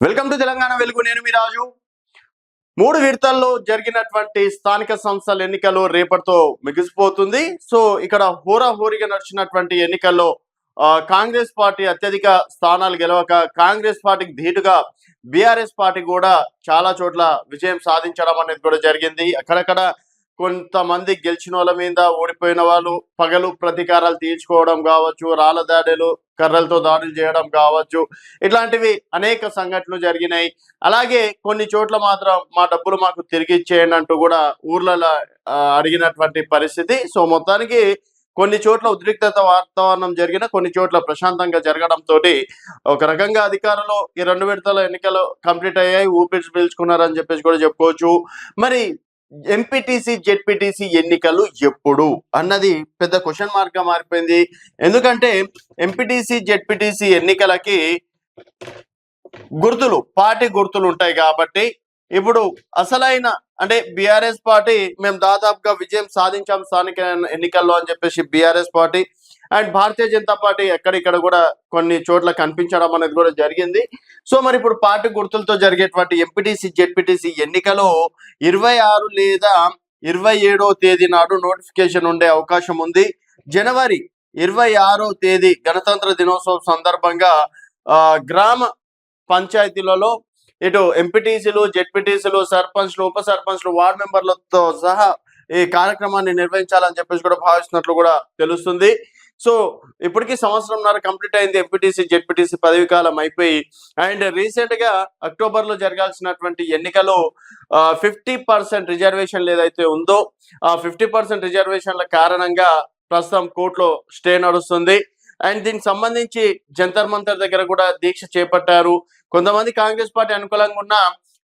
Welcome to Telangana వెలుగు. నేను మీ రాజు. 3 విడతల్లో జరిగినటువంటి స్థానిక సంస్థల ఎన్నికలు రేపటితో ముగిసిపోతుంది. సో ఇక్కడ హోరాహోరీగా నడిచినటువంటి ఎన్నికల్లో కాంగ్రెస్ పార్టీ అత్యధిక స్థానాలు గెలవక కాంగ్రెస్ పార్టీకి ధీటుగా బీఆర్ఎస్ పార్టీ కూడా చాలా చోట్ల విజయం సాధించడం అనేది కూడా జరిగింది. అక్కడక్కడ కొంతమంది గెలిచిన వాళ్ళ మీద ఓడిపోయిన వాళ్ళు పగలు ప్రతీకారాలు తీర్చుకోవడం కావచ్చు, రాళ్ల దాడులు కర్రలతో దాడులు చేయడం కావచ్చు, ఇట్లాంటివి అనేక సంఘటనలు జరిగినాయి. అలాగే కొన్ని చోట్ల మాత్రం మా డబ్బులు మాకు తిరిగి ఇచ్చేయండి అంటూ కూడా ఊర్లలో అడిగినటువంటి పరిస్థితి. సో మొత్తానికి కొన్ని చోట్ల ఉద్రిక్తత వాతావరణం జరిగిన, కొన్ని చోట్ల ప్రశాంతంగా జరగడంతో ఒక రకంగా అధికారులు ఈ 2 విడతల ఎన్నికలు కంప్లీట్ అయ్యాయి, ఊపిరి పీల్చుకున్నారని చెప్పేసి కూడా చెప్పుకోవచ్చు. మరి ఎంపీటీసీ జెడ్పీటీసీ ఎన్నికలు ఎప్పుడు అన్నది పెద్ద క్వశ్చన్ మార్క్ గా మారిపోయింది. ఎందుకంటే ఎంపీటీసీ జెడ్పీటీసీ ఎన్నికలకి పార్టీ గుర్తులు ఉంటాయి కాబట్టి ఇప్పుడు అసలైన అంటే బీఆర్ఎస్ పార్టీ మేము దాదాపుగా విజయం సాధించాం స్థానిక ఎన్నికల్లో అని చెప్పేసి బీఆర్ఎస్ పార్టీ అండ్ భారతీయ జనతా పార్టీ ఎక్కడిక్కడ కూడా కొన్ని చోట్ల కనిపించడం అనేది కూడా జరిగింది. సో మరి ఇప్పుడు పార్టీ గుర్తులతో జరిగేటువంటి ఎంపీటీసీ జెడ్పీటీసీ ఎన్నికలు 26 లేదా 27వ తేదీ నాడు నోటిఫికేషన్ ఉండే అవకాశం ఉంది. జనవరి 26వ తేదీ గణతంత్ర దినోత్సవం సందర్భంగా గ్రామ పంచాయతీలలో ఇటు ఎంపీటీసీలు జెడ్పీటీసీలు సర్పంచ్లు ఉప సర్పంచ్లు వార్డు మెంబర్లతో సహా ఈ కార్యక్రమాన్ని నిర్వహించాలని చెప్పేసి కూడా భావిస్తున్నట్లు కూడా తెలుస్తుంది. సో ఇప్పటికీ 1.5 సంవత్సరం కంప్లీట్ అయింది ఎంపీటీసీ జెడ్పీటీసీ పదవి కాలం అయిపోయి. అండ్ రీసెంట్ గా అక్టోబర్ లో జరగాల్సినటువంటి ఎన్నికలో 50% రిజర్వేషన్లు ఏదైతే ఉందో ఆ 50% రిజర్వేషన్ల కారణంగా ప్రస్తుతం కోర్టులో స్టే నడుస్తుంది. అండ్ దీనికి సంబంధించి జంతర్ మంతర్ దగ్గర కూడా దీక్ష చేపట్టారు. కొంతమంది కాంగ్రెస్ పార్టీ అనుకూలంగా ఉన్న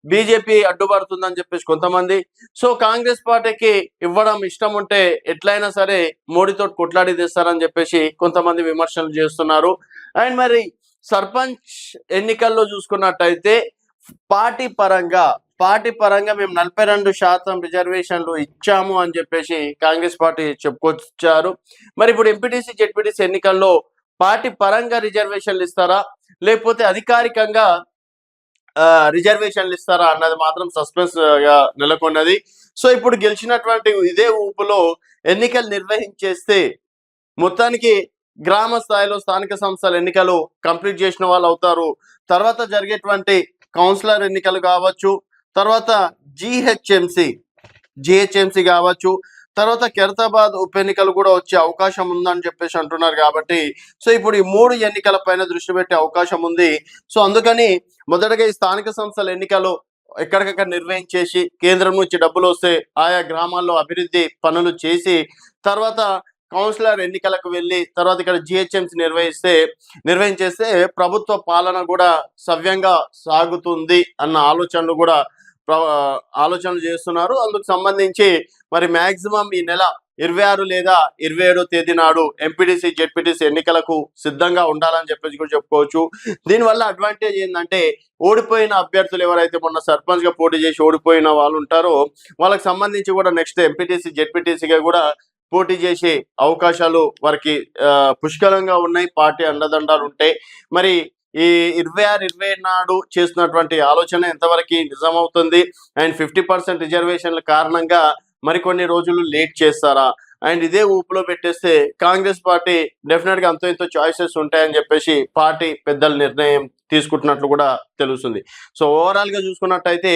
బీజేపీ అడ్డుపడుతుందని చెప్పేసి కొంతమంది, సో కాంగ్రెస్ పార్టీకి ఇవ్వడం ఇష్టం ఉంటే ఎట్లయినా సరే మోడీతో కొట్లాడి తెస్తారని చెప్పేసి కొంతమంది విమర్శలు చేస్తున్నారు. అండ్ మరి సర్పంచ్ ఎన్నికల్లో చూసుకున్నట్టయితే పార్టీ పరంగా మేము 42% రిజర్వేషన్లు ఇచ్చాము అని చెప్పేసి కాంగ్రెస్ పార్టీ చెప్పుకొచ్చారు. మరి ఇప్పుడు ఎంపీటీసీ జెడ్పీటీసీ ఎన్నికల్లో పార్టీ పరంగా రిజర్వేషన్లు ఇస్తారా లేకపోతే అధికారికంగా రిజర్వేషన్లు ఇస్తారా అన్నది మాత్రం సస్పెన్స్ గా నెలకొన్నది. సో ఇప్పుడు గెలిచినటువంటి ఇదే ఊపులో ఎన్నికలు నిర్వహించేస్తే మొత్తానికి గ్రామ స్థాయిలో స్థానిక సంస్థల ఎన్నికలు కంప్లీట్ చేసిన వాళ్ళు అవుతారు. తర్వాత జరిగేటువంటి కౌన్సిలర్ ఎన్నికలు కావచ్చు, తర్వాత జిహెచ్ఎంసి కావచ్చు, తర్వాత ఖైరతాబాద్ ఉప ఎన్నికలు కూడా వచ్చే అవకాశం ఉందని చెప్పేసి అంటున్నారు. కాబట్టి సో ఇప్పుడు ఈ 3 ఎన్నికల పైన దృష్టి పెట్టే అవకాశం ఉంది. సో అందుకని మొదటగా ఈ స్థానిక సంస్థల ఎన్నికలు ఎక్కడికక్కడ నిర్వహించేసి కేంద్రం నుంచి డబ్బులు వస్తే ఆయా గ్రామాల్లో అభివృద్ధి పనులు చేసి తర్వాత కౌన్సిలర్ ఎన్నికలకు వెళ్ళి తర్వాత ఇక్కడ జిహెచ్ఎంసి నిర్వహించేస్తే ప్రభుత్వ పాలన కూడా సవ్యంగా సాగుతుంది అన్న ఆలోచనలు చేస్తున్నారు. అందుకు సంబంధించి మరి మాక్సిమం ఈ నెల 26 లేదా 27వ తేదీ నాడు ఎంపీటీసీ జెడ్పీటీసీ ఎన్నికలకు సిద్ధంగా ఉండాలని చెప్పేసి కూడా చెప్పుకోవచ్చు. దీనివల్ల అడ్వాంటేజ్ ఏంటంటే ఓడిపోయిన అభ్యర్థులు ఎవరైతే మొన్న సర్పంచ్ గా పోటీ చేసి ఓడిపోయిన వాళ్ళు ఉంటారో వాళ్ళకి సంబంధించి కూడా నెక్స్ట్ ఎంపీటీసీ జెడ్పీటీసీగా కూడా పోటీ చేసే అవకాశాలు వారికి పుష్కలంగా ఉన్నాయి. పార్టీ అండదండాలు ఉంటాయి. మరి ఈ 26, 27 నాడు చేస్తున్నటువంటి ఆలోచన ఎంతవరకు నిజమవుతుంది అండ్ 50% రిజర్వేషన్ల కారణంగా మరికొన్ని రోజులు లేట్ చేస్తారా అండ్ ఇదే ఊపులో పెట్టేస్తే కాంగ్రెస్ పార్టీ డెఫినెట్ గా అంతో ఇంతో చాయిసెస్ ఉంటాయని చెప్పేసి పార్టీ పెద్దల నిర్ణయం తీసుకుంటున్నట్లు కూడా తెలుస్తుంది. సో ఓవరాల్ గా చూసుకున్నట్టయితే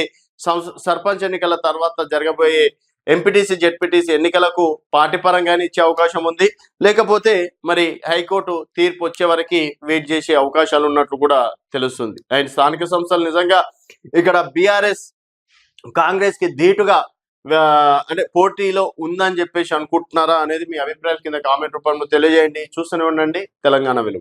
సర్పంచ్ ఎన్నికల తర్వాత జరగబోయే ఎంపీటీసీ జెడ్పీటీసీ ఎన్నికలకు పార్టీ పరంగానే ఇచ్చే అవకాశం ఉంది, లేకపోతే మరి హైకోర్టు తీర్పు వచ్చే వరకు వెయిట్ చేసే అవకాశాలు ఉన్నట్లు కూడా తెలుస్తుంది. అండ్ స్థానిక సంస్థలు నిజంగా ఇక్కడ బీఆర్ఎస్ కాంగ్రెస్ కి ధీటుగా అంటే పోటీలో ఉందని చెప్పేసి అనుకుంటున్నారా అనేది మీ అభిప్రాయాల కింద కామెంట్ రూపంలో తెలియజేయండి. చూస్తూనే ఉండండి తెలంగాణ వెలుగు.